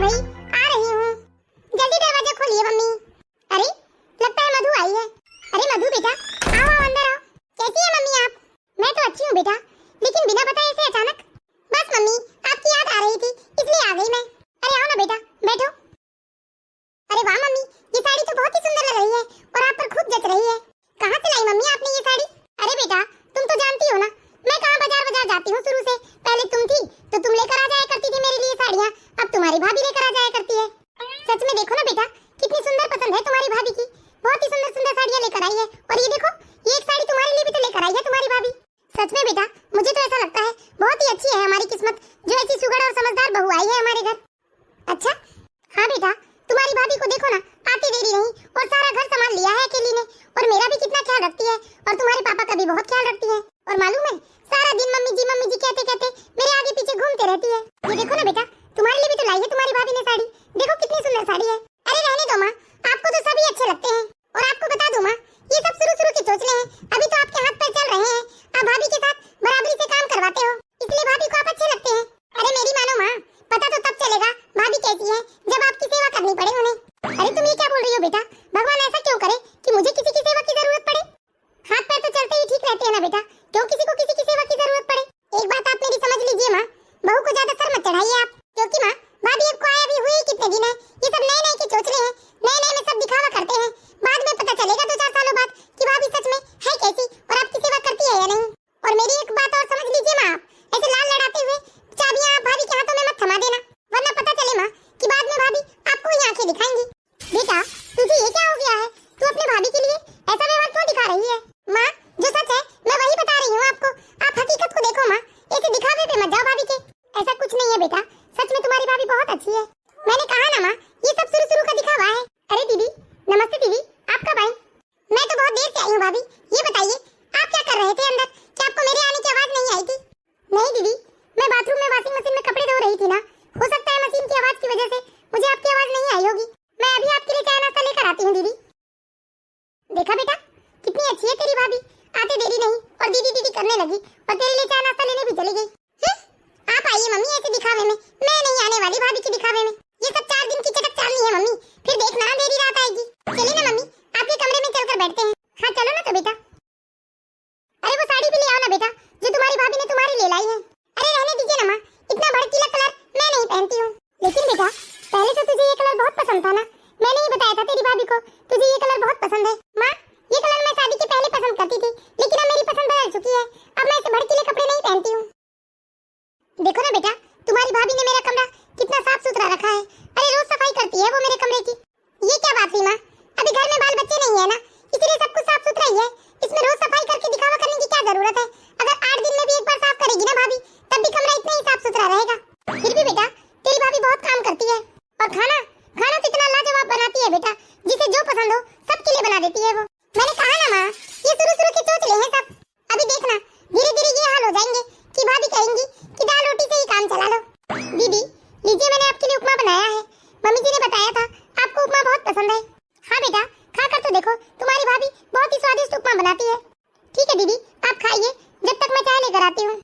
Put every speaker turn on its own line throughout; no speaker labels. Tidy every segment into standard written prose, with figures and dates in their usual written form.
भाई, आ रही हूँ। जल्दी दरवाजा खोलिए मम्मी। अरे लगता है मधु आई है। अरे मधु बेटा, आओ आओ अंदर आओ। कैसी है मम्मी आप? मैं तो अच्छी हूँ बेटा, लेकिन बिना बताए ऐसे अचानक? बस मम्मी, आपकी याद आ रही थी इसलिए आ गई मैं। अरे आओ ना बेटा, बैठो। अरे वाह मम्मी, ये साड़ी तो बहुत ही सुंदर लग रही है और आप पर खूब जच रही है। कहाँ से लाई मम्मी आपने ये साड़ी? अरे बेटा, तुम तो जानती हो ना, मैं कहाँ बाजार बाजार जाती हूँ शुरू से। पहले तुम थी तो तुम लेकर आ जाया करती थी मेरे लिए साड़ियाँ, अब तुम्हारी भाभी लेकर आ जाया करती है। सच में देखो ना बेटा, कितनी सुंदर पसंद है तुम्हारी भाभी की। बहुत ही सुंदर सुंदर साड़ियाँ लेकर आई है। और ये देखो, ये एक साड़ी तुम्हारे लिए भी तो लेकर आई है तुम्हारी भाभी। सच में बेटा, मुझे तो ऐसा लगता है बहुत ही अच्छी है हमारी किस्मत, जो ऐसी सुगड़ और समझदार बहू आई है हमारे घर। अच्छा हाँ बेटा, तुम्हारी भाभी को देखो ना, आती देरी नहीं और सारा घर संभाल लिया है अकेली ने। और मेरा भी कितना ख्याल रखती है और तुम्हारे पापा का भी बहुत ख्याल रखती है। और मालूम है, सारा दिन मम्मी जी कहते कहते मेरे आगे पीछे घूमते रहती है। ये देखो ना बेटा, तुम्हारे लिए भी तो लाई है तुम्हारी भाभी ने साड़ी। देखो कितनी सुंदर साड़ी है। अरे रहने दो माँ, आपको तो सभी अच्छे लगते हैं। और आपको बता दूं माँ, ये सब शुरू के चोचले हैं, अभी तो आपके हाथ पैर चल रहे हैं। आप भाभी के साथ बराबरी से काम करवाते हो, इसलिए भाभी को आप अच्छे लगते हैं। अरे मेरी मानो माँ, पता तो तब चलेगा भाभी कैसी है जब आपकी सेवा करनी पड़े उन्हें। अरे तुम ये क्या बोल रही हो बेटा? भगवान ऐसा क्यों करे कि मुझे किसी की सेवा की जरूरत पड़े? हाथ पैर तो चलते ही ठीक रहते हैं ना बेटा, क्यों किसी को किसी की सेवा की जरूरत पड़े? एक बात आप मेरी समझ लीजिए माँ, बहू को ज्यादा सर मत चढ़ाइए आप, क्योंकि माँ भाभी आपको आया भी हुए कितने दिन है। ये सब नए के चोचले हैं, नए में सब दिखावा करते हैं। बाद में पता चलेगा 2-4 सालों बाद कि भाभी सच में है कैसी और आपकी सेवा करती है या नहीं। और मेरी एक बात और समझ लीजिए माँ, आप ऐसे लाल लड़ाते हुए चाबियां आप भाभी के हाथों में मत थमा देना, वरना पता चले माँ कि बाद में भाभी आपको ही आंखें दिखाएंगी। बेटा तुझे ये क्या हो गया है? तू अपने भाभी के लिए ऐसा व्यवहार क्यों दिखा रही है? माँ जो सच है मैं वही बता रही हूँ आपको, आप हकीकत को देखो माँ, ऐसे दिखावे पे मत जाओ भाभी के। ऐसा कुछ नहीं है बेटा, सच में तुम्हारी भाभी बहुत अच्छी है। मैंने कहा ना माँ, ये सब शुरू का दिखावा है। अरे दीदी, नमस्ते दीदी, आप कब आई? मैं तो बहुत देर से आई हूँ भाभी। ये बताइए आप क्या कर रहे थे अंदर? क्या आपको मेरे आने की आवाज नहीं आई थी? नहीं दीदी, मैं बाथरूम में वॉशिंग मशीन में कपड़े धो रही थी ना, हो सकता है मशीन की आवाज की वजह से मुझे आपकी आवाज नहीं आई होगी। मैं अभी आपके लिए चाय नाश्ता लेकर आती हूँ दीदी। देखा बेटा, कितनी अच्छी है तेरी भाभी, आते देरी नहीं और दीदी दीदी करने लगी और तेरे लिए चाय नाश्ता लेने भी चली गई। आप आइए मम्मी ऐसे दिखावे में, मैं नहीं आने वाली भाभी के दिखावे में। ये सब 4 दिन की चटक चालनी है मम्मी, फिर देखना देरी रात आएगी। चलिए ना मम्मी, आपके कमरे में चलकर बैठते हैं। हाँ चलो ना तो बेटा। अरे वो साड़ी भी ले आओ ना बेटा, जो तुम्हारी भाभी ने तुम्हारे लिए लाई है। अरे रहने दीजिए ना माँ, इतना भड़कीला कलर मैं नहीं पहनती हूँ। लेकिन बेटा पहले तो तुझे ये कलर बहुत पसंद था ना, मैंने ही बताया था तेरी भाभी को तुझे ये कलर बहुत पसंद है। माँ ये कलर मैं शादी के पहले पसंद करती थी, लेकिन अब मेरी पसंद बदल चुकी है, अब मैं ऐसे भड़कीले कपड़े नहीं पहनती हूँ। देखो ना बेटा, तुम्हारी भाभी ने मेरा कमरा कितना साफ सुथरा रखा है। अरे रोज सफाई करती है वो मेरे कमरे की। ये क्या बात हुई माँ, अभी घर में बाल बच्चे नहीं है ना, इसलिए सब कुछ साफ सुथरा ही है। इसमें रोज सफाई करके दिखावा करने की क्या जरूरत है? अगर 8 दिन में भी एक बार साफ करेगी ना भाभी, तब भी कमरा इतना ही साफ सुथरा रहेगा। फिर भी बेटा तेरी भाभी बहुत काम करती है और खाना तो इतना लाजवाब बनाती है बेटा, जिसे जो पसंद हो सबके लिए बना देती है वो। मैंने कहा ना माँ, ये शुरू के चोचले हैं सब। अभी देखना धीरे धीरे ये हाल हो जाएंगे कि भाभी कहेंगी कि दाल रोटी से ही काम चला लो। दीदी लीजिए, मैंने आपके लिए उपमा बनाया है, मम्मी जी ने बताया था आपको उपमा बहुत पसंद है। हाँ बेटा खाकर तो देखो, तुम्हारी भाभी बहुत ही स्वादिष्ट उपमा बनाती है। ठीक है दीदी, आप खाइए जब तक मैं चाय लेकर आती हूँ।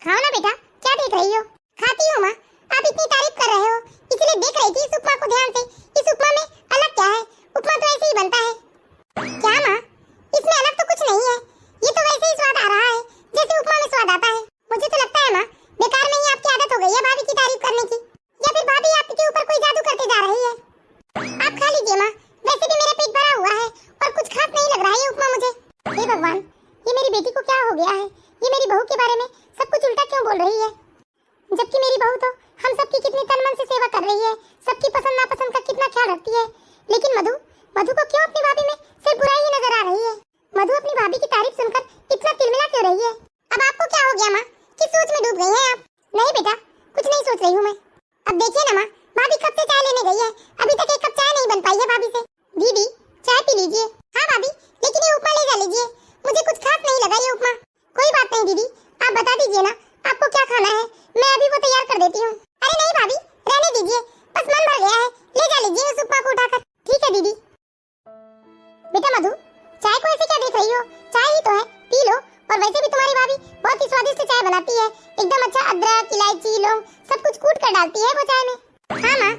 खाओ ना बेटा, क्या देख रही हो? खाती हूँ माँ, आप इतनी तारीफ कर रहे हो इसलिए देख रही थी इस उपमा को ध्यान से। इस उपमा में अलग क्या है? उपमा तो ऐसे ही बनता है। क्या माँ, इसमें अलग तो कुछ नहीं है, ये तो वैसे ही स्वाद आ रहा है जैसे उपमा में स्वाद आता है। मुझे तो लगता है माँ बेकार में ही आपकी आदत हो गई है भाभी की तारीफ करने की, या फिर भाभी आपके ऊपर कोई जादू करते जा रही है। आप खा लीजिए माँ, वैसे भी मेरा पेट भरा हुआ है और कुछ खास नहीं लग रहा है ये उपमा मुझे। हे भगवान, ये मेरी बेटी को क्या हो गया है? ये मेरी बहू के बारे में सब कुछ उल्टा क्यों बोल रही है? जबकि मेरी बहू तो हम सबकी कितनी तन मन से सेवा कर रही है, सबकी पसंद नापसंद का कितना ख्याल रखती है। लेकिन मधु को क्यों अपनी भाभी में सिर्फ बुराई ही नजर आ रही है? मधु अपनी भाभी की तारीफ सुनकर इतना तिलमिला क्यों रही है? अब आपको क्या हो गया माँ, किस सोच में डूब गई हैं आप? नहीं बेटा, कुछ नहीं सोच रही हूँ मैं। अब देखिए ना माँ, भाभी कब से चाय लेने गई है, अभी तक एक कप चाय नहीं बन पाई है भाभी से। दीदी चाय पी लीजिए। हाँ भाभी, लेकिन ये उपमा ले जा लीजिए, मुझे कुछ खास नहीं लगा ये उपमा। कोई बात नहीं दीदी, आप बता दीजिए ना आपको क्या खाना है, मैं अभी वो तैयार कर देती हूँ। अरे नहीं भाभी, रहने दीजिए, बस मन भर गया है, ले जा लीजिए उस उपमा को उठाकर। ठीक है दीदी। बेटा मधु, चाय को ऐसे क्या देख रही हो? चाय ही तो है, पी लो। और वैसे भी तुम्हारी भाभी बहुत ही स्वादिष्ट चाय बनाती है, एकदम अच्छा अदरक, इलायची, लौंग सब कुछ कूट कर डालती है वो चाय में। हाँ माँ,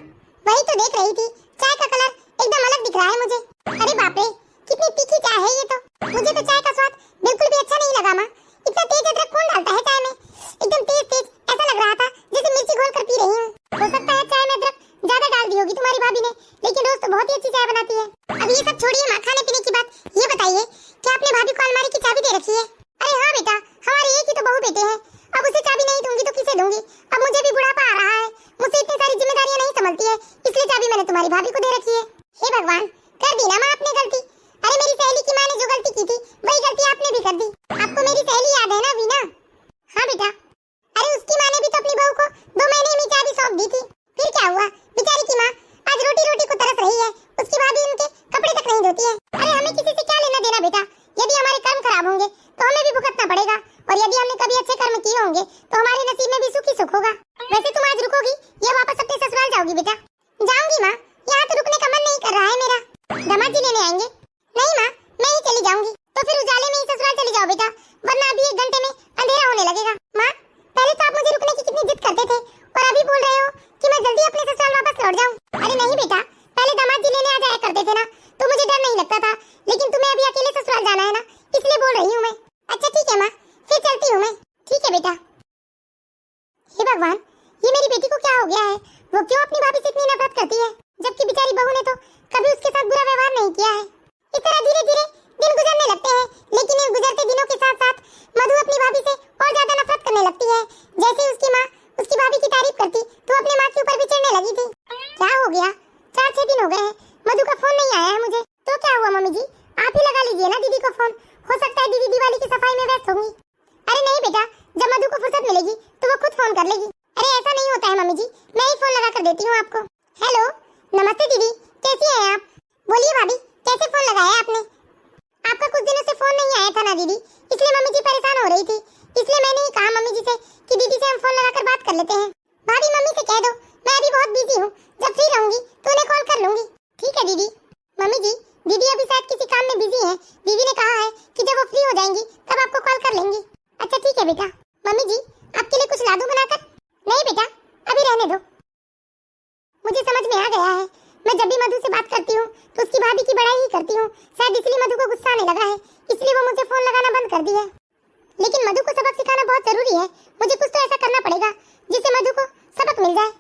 वही तो देख रही थी। चाय का कलर एकदम अलग दिख रहा है मुझे। अरे बाप रे, कितनी तीखी चाय है ये तो। मुझे तो चाय का स्वाद बिल्कुल भी अच्छा नहीं लगा माँ। इतना तेज अदरक कौन डालता है चाय में? एकदम तेज तेज ऐसा लग रहा था जैसे मिर्ची घोल कर पी रही हूँ। हो सकता है चाय में अदरक ज्यादा डाल दी होगी तुम्हारी भाभी ने, लेकिन रोज तो बहुत ही अच्छी चाय बनाती है। अब ये सब छोड़िए माँ, खाने पीने की बात। ये बताइए कि आपने भाभी को अलमारी की चाबी दे रखी है? अरे हाँ बेटा, हमारे एक ही तो बहू बेटे हैं। अब उसे चाबी नहीं दूंगी तो किसे दूंगी? अब मुझे भी बुढ़ापा आ रहा है, मुझसे इतनी सारी जिम्मेदारियां नहीं संभलती है, इसलिए चाबी मैंने तुम्हारी भाभी को दे रखी है। हे भगवान, कर दी ना माँ आपने गलती। अरे मेरी सहेली की माँ ने जो गलती की थी वही गलती आपने भी कर दी। आपको मेरी सहेली याद है ना वीना? हाँ बेटा। अरे उसकी माँ ने भी तो अपनी बहू को 2 महीने में चाबी सौंप दी थी। फिर क्या हुआ? बेचारी की माँ आज रोटी रोटी को तरस रही है, उसकी भाभी उनके कपड़े तक नहीं धोती है। अरे हमें किसी से क्या लेना देना बेटा? यदि हमारे कर्म खराब होंगे तो हमें भी भुगतना पड़ेगा, और यदि हमने कभी अच्छे कर्म किए होंगे तो हमारे नसीब में भी सुख ही सुख होगा। वैसे तुम आज रुकोगी या वापस अपने ससुराल जाओगी बेटा? जाऊंगी माँ, यहाँ तो रुकने का मन नहीं कर रहा है मेरा। दामाद जी लेने आएंगे? नहीं माँ, मैं ही चली जाऊंगी। तो फिर उजाले में ही ससुराल चली जाओ बेटा, वरना अभी 1 घंटे में अंधेरा होने लगेगा। माँ, पहले तो आप मुझे रुकने की कितनी जिद करते थे, और अभी बोल रहे हो कि मैं जल्दी अपने ससुराल वापस लौट जाऊं। अरे नहीं बेटा, पहले दामाद जी लेने आ जाया करते थे ना, तो मुझे डर नहीं लगता था, लेकिन तुम्हें अभी अकेले ससुराल जाना है ना, इसलिए बोल रही हूँ मैं। अच्छा ठीक है माँ, फिर चलती हूँ मैं। ठीक है बेटा। हे भगवान, ये मेरी बेटी को क्या हो गया है? वो क्यों अपनी भाभी से इतनी नफरत करती है, जबकि बेचारी बहू ने तो कभी उसके साथ बुरा व्यवहार नहीं किया है। इस तरह धीरे धीरे दिन गुजरने लगते हैं, लेकिन इन गुजरते दिनों के साथ साथ मधु अपनी भाभी से और ज्यादा नफरत करने लगती है। जैसे उसकी माँ उसकी भाभी की तारीफ करती तो अपने माँ के ऊपर भी चिढ़ने लगी थी। क्या हो गया? 4-6 दिन हो गए हैं, मधु का फोन नहीं आया है मुझे। तो क्या हुआ मम्मी जी, आप ही लगा लीजिए ना दीदी को फोन। हो सकता है दीदी दिवाली की सफाई में व्यस्त होंगी। अरे नहीं बेटा, जब मधु को फुर्सत मिलेगी तो वो खुद फोन कर लेगी। अरे ऐसा नहीं होता है मम्मी जी, मैं ही फोन लगा कर देती हूँ आपको। हेलो, नमस्ते दीदी, कैसी हैं आप? बोलिए भाभी, कैसे फोन लगाया आपने? आपका कुछ दिनों से फोन नहीं आया था ना दीदी, इसलिए मम्मी जी परेशान हो रही थी, इसलिए मैंने ही कहा मम्मी जी से कि दीदी से हम फोन लगाकर बात कर लेते हैं। भाभी मम्मी से कह दो मैं अभी बहुत बिजी हूँ, जब फ्री रहूंगी तो उन्हें कॉल कर लूंगी। ठीक है दीदी। मम्मी जी, दीदी अभी शायद किसी काम में बिजी है, दीदी ने कहा है कि जब वो फ्री हो जाएंगी तब आपको कॉल कर लेंगी। अच्छा ठीक है बेटा। मम्मी जी, आपके लिए कुछ ला दूं बनाकर? नहीं बेटा, अभी रहने दो। मुझे समझ में आ गया है, मैं जब भी मधु से बात करती हूँ तो उसकी भाभी की बड़ाई ही करती हूँ, शायद इसलिए मधु को गुस्सा आने लगा है, इसलिए वो मुझे फोन लगाना बंद कर दिया है। लेकिन मधु को सबक सिखाना बहुत जरूरी है, मुझे कुछ तो ऐसा करना पड़ेगा जिससे मधु को सबक मिल जाए।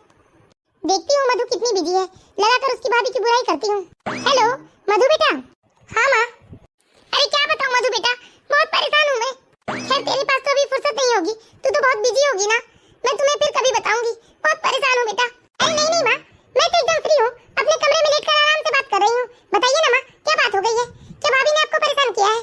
देखती हूँ मधु कितनी बिजी है, लगाकर उसकी भाभी की बुराई करती हूँ। हेलो मधु बेटा। हाँ माँ। अरे क्या बताऊँ मधु बेटा, बहुत परेशान हूँ मैं। खैर तेरे पास तो अभी फुर्सत नहीं होगी, तू तो बहुत बिजी होगी ना, मैं तुम्हें फिर कभी बताऊंगी। बहुत परेशान हूँ बेटा। अरे नहीं नहीं माँ, मैं तो एकदम फ्री हूँ, अपने कमरे में लेटकर आराम से बात कर रही हूँ। बताइए ना माँ, क्या बात हो गई है? क्या भाभी ने आपको परेशान किया है?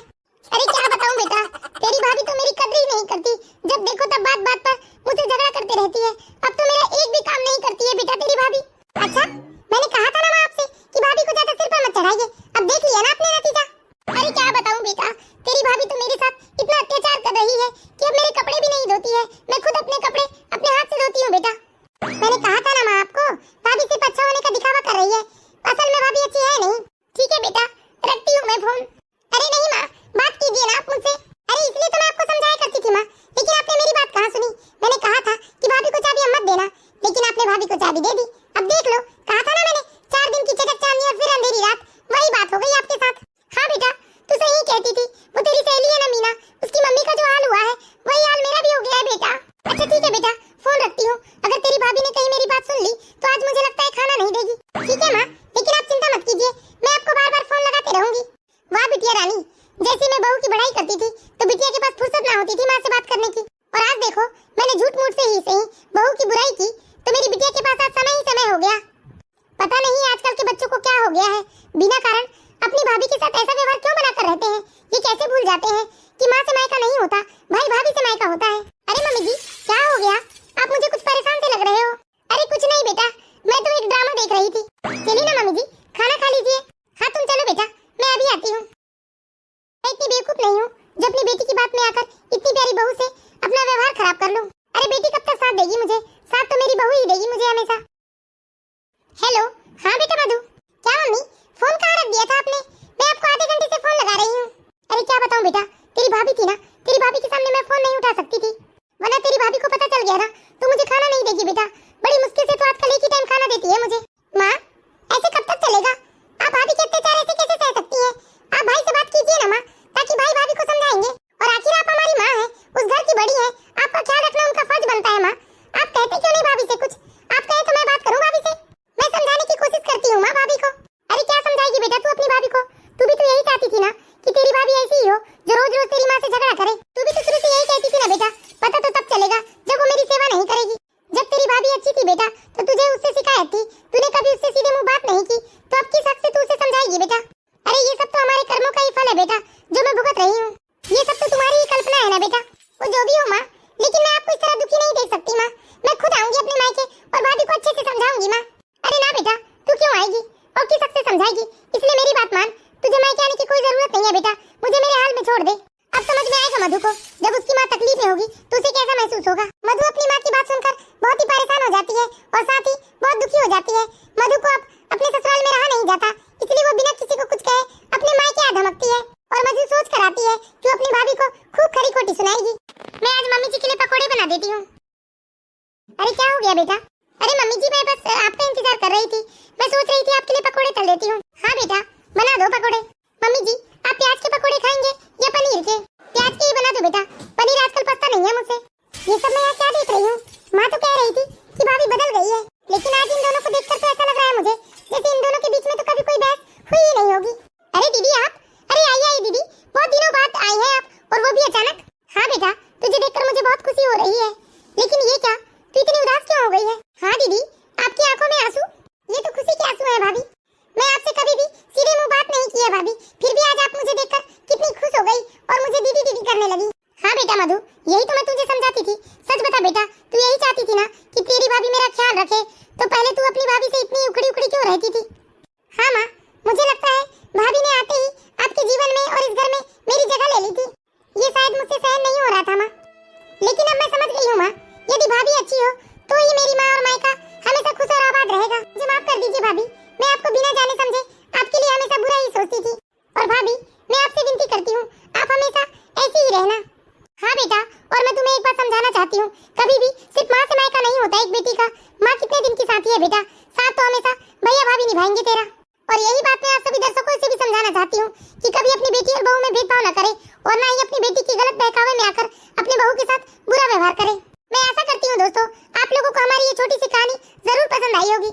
अरे क्या बताऊँ बेटा, तेरी भाभी तो मेरी कदर ही नहीं करती, जब देखो तब बात बात पर मुझसे झगड़ा करती रहती है। अब तो मेरा एक भी काम नहीं करती है बेटा तेरी भाभी। अच्छा, मैंने कहा था ना माँ आपसे कि भाभी को ज्यादा सिर पर मत चढ़ाइए, अब देख लिया ना आपने नतीजा। अरे क्या बताऊँ बेटा, तेरी भाभी तो मेरे साथ इतना अत्याचार कर रही है कि अब मेरे कपड़े भी नहीं धोती है, मैं खुद अपने कपड़े अपने हाथ से धोती हूँ बेटा। मैंने कहा था ना माँ आपको, भाभी सिर्फ अच्छा होने का दिखावा कर रही है, असल में भाभी अच्छी है नहीं। ठीक है बेटा, रखती हूँ मैं फोन। अरे नहीं माँ, बात कीजिए ना आप मुझसे। अरे इसलिए तो मैं आपको समझाया करती थी माँ, लेकिन आपने मेरी बात कहाँ सुनी। मैंने कहा था कि भाभी को चाबी मत देना, लेकिन आपने भाभी को चाबी दे दी। अब देख लो, कहा था ना मैंने, 4 दिन की चटक चांदनी और फिर अंधेरी रात, वही बात हो गई आपके साथ। हाँ बेटा, तू सही कहती थी, वो तेरी सहेली है ना मीना, उसकी मम्मी का जो हाल हुआ है वही हाल मेरा भी हो गया है बेटा। अच्छा ठीक है बेटा, फोन रखती हूँ। अगर तेरी भाभी ने कहीं मेरी बात सुन ली तो आज मुझे लगता है खाना नहीं देगी। ठीक है माँ, लेकिन आप चिंता मत कीजिए, मैं आपको बार बार फोन लगाते रहूंगी। वाह बिटिया रानी, जैसे मैं बहू की बढ़ाई करती थी तो बिटिया के पास फुर्सत ना होती थी माँ से बात करने की, और आज देखो मैंने झूठ मूठ से ही सही बहू की बुराई की तो मेरी बिटिया के पास आज समय ही समय हो गया। पता नहीं आजकल के बच्चों को क्या हो गया है, बिना कारण अपनी भाभी के साथ ऐसा व्यवहार क्यों बनाकर रहते हैं। ये कैसे भूल जाते हैं कि माँ से मायका नहीं होता, भाई भाभी से मायका होता है। अरे मम्मी जी, क्या हो गया? आप मुझे कुछ परेशान से लग रहे हो। अरे कुछ नहीं बेटा, मैं तो एक ड्रामा देख रही थी। चलिए ना मम्मी जी, खाना खा लीजिए। हाँ तुम चलो बेटा, मैं अभी आती हूँ। मैं इतनी बेवकूफ नहीं हूँ जो अपनी बेटी की बात में आकर इतनी प्यारी बहू से अपना व्यवहार खराब कर लूँ। अरे बेटी कब तक साथ देगी मुझे? साथ तो मेरी बहू ही देगी मुझे हमेशा। हेलो, हाँ बेटा मधु। क्या मम्मी, फोन कहाँ रख दिया था आपने? मैं आपको आधे घंटे से फोन लगा रही हूँ। अरे क्या बताऊँ बेटा, तेरी भाभी थी ना, तेरी भाभी के सामने मैं फोन नहीं उठा सकती थी, वरना तेरी भाभी को पता चल गया ना तो मुझे खाना नहीं देगी बेटा। बड़ी मुश्किल से तो आजकल एक ही टाइम खाना देती है मुझे। माँ, ऐसे कब तक चलेगा? आप भाभी के अत्याचार ऐसे कैसे सह सकती हैं? आप भाई से बात कीजिए ना माँ, ताकि भाई भाभी को समझाएंगे। और आखिर आप हमारी माँ हैं, उस घर की बड़ी हैं, आपका ख्याल रखना उनका फर्ज बनता है। माँ, आप कहते क्यों नहीं भाभी से कुछ? आप कहे तो मैं बात करूँ भाभी से। मैं समझाने की कोशिश करती हूँ माँ भाभी को। अरे क्या समझाएगी बेटा तू अपनी भाभी को? तू भी तो यही चाहती थी ना कि तेरी भाभी ऐसी ही हो जो रोज रोज तेरी माँ से झगड़ा करे। तू भी तो शुरू से यही कहती थी ना बेटा, पता तो तब चलेगा जब वो मेरी सेवा नहीं करेगी। जब तेरी भाभी अच्छी थी बेटा तो तुझे उससे शिकायत थी, तूने कभी उससे सीधे मुंह बात नहीं की, तो अब किस हक से तू उसे समझाएगी बेटा? अरे ये सब तो हमारे कर्मों का ही फल है बेटा, जो मैं भुगत रही हूँ। ये सब तो तुम्हारी ही कल्पना है ना बेटा। वो जो भी हो माँ, लेकिन मैं आपको इस तरह दुखी नहीं देख सकती माँ। मैं खुद आऊंगी अपने मायके और भाभी को अच्छे से समझाऊंगी माँ। अरे ना बेटा, तू क्यों आएगी और किस हक से समझाएगी? इसलिए मेरी बात मान, तुझे मायके आने की कोई जरूरत नहीं है बेटा। मुझे मेरे हाल में छोड़ दे। अब समझ में आएगा मधु को, जब उसकी माँ तकलीफ में होगी तो उसे कैसा महसूस होगा। मधु अपनी माँ की बात सुनकर बहुत ही परेशान हो जाती है और साथ ही बहुत दुखी हो जाती है। मधु को अब अपने ससुराल में रहा नहीं जाता, इसलिए वो बिना किसी को कुछ कहे अपने मायके आ धमकती है। और मधु सोच कर आती है कि अपनी भाभी को खूब खरी खोटी सुनाएगी। मैं आज मम्मी जी के लिए पकोड़े बना देती हूँ। अरे क्या हो गया बेटा? अरे मम्मी जी, मैं बस आपका इंतजार कर रही थी। मैं सोच रही थी आपके लिए पकोड़े तल देती हूँ। हाँ बेटा, बना दो पकोड़े। मम्मी जी, आप प्याज के पकोड़े खाएंगे या पनीर के? प्याज के ही बना दो बेटा, पनीर आजकल पसंद नहीं है मुझसे। ये सब मैं यहाँ क्या देख रही हूँ? माँ तो कह रही थी कि भाभी बदल गई है, लेकिन आज इन दोनों को देखकर तो ऐसा लग रहा है मुझे जैसे इन दोनों के बीच में तो कभी कोई बहस हुई ही नहीं होगी। अरे दीदी आप, अरे आइए दीदी, बहुत दिनों बाद आई हैं आप, और वो भी अचानक। हाँ बेटा, तुझे देखकर मुझे बहुत खुशी हो रही है, लेकिन ये क्या, तू इतनी उदास क्यों हो गई है? हाँ दीदी, आपकी आंखों में आंसू? ये तो खुशी के आंसू हैं भाभी। मैं आपसे कभी भी सीधे मुंह बात नहीं की है भाभी, फिर भी आज आप मुझे देखकर कितनी खुश हो गई और मुझे दीदी दीदी करने लगी। हाँ बेटा मधु, यही तो मैं तुझे समझाती थी। सच बता बेटा, तू यही चाहती थी ना कि तेरी भाभी मेरा ख्याल रखे, तो पहले तू अपनी भाभी से इतनी उखड़ी उखड़ी क्यों रहती थी? हाँ माँ, मुझे लगता है भाभी ने आते ही आपके जीवन में और इस घर में मेरी जगह ले ली थी। ये शायद मुझसे सहन नहीं हो रहा था माँ, लेकिन अब मैं समझ गई हूँ माँ, यदि भाभी अच्छी हो तो ही मेरी माँ और मायका हमेशा खुश और आबाद रहेगा। मुझे माफ कर दीजिए भाभी, मैं आपको बिना जाने समझे आपके लिए हमेशा बुरा ही सोचती थी। और भाभी, मैं आपसे विनती करती हूँ, आप हमेशा ऐसी ही रहना। हाँ बेटा, और मैं तुम्हें एक बात समझाना चाहती हूँ, कभी भी सिर्फ माँ से मायका नहीं होता एक बेटी का। माँ कितने दिन की साथी है बेटा, साथ तो हमेशा भैया भाभी निभाएंगे तेरा। और यही बात मैं आप सभी दर्शकों से भी समझाना चाहती हूँ कि कभी अपनी बेटी और बहू में भेदभाव न करे, और ना ही अपनी बेटी की गलत बहकावे में आकर अपने बहू के साथ बुरा व्यवहार करे। मैं आशा करती हूँ दोस्तों, आप लोगों को हमारी ये छोटी सी कहानी जरूर पसंद आई होगी।